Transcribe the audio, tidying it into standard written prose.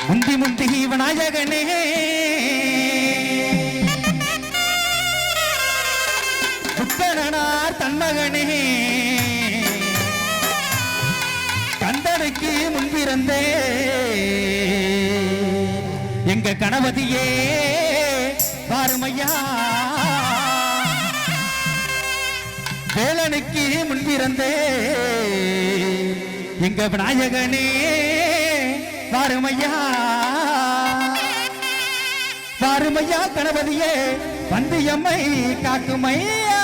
முந்தி முந்தி விநாயகனே புத்தனார் தன்மகனே கந்தனுக்கு முன்பிருந்தே எங்க கணபதியே பாருமையா வேலனுக்கு முன்பிருந்தே எங்க விநாயகனே வாருமையா வாருமையா கணபதியே வந்து எம்மை காக்குமையா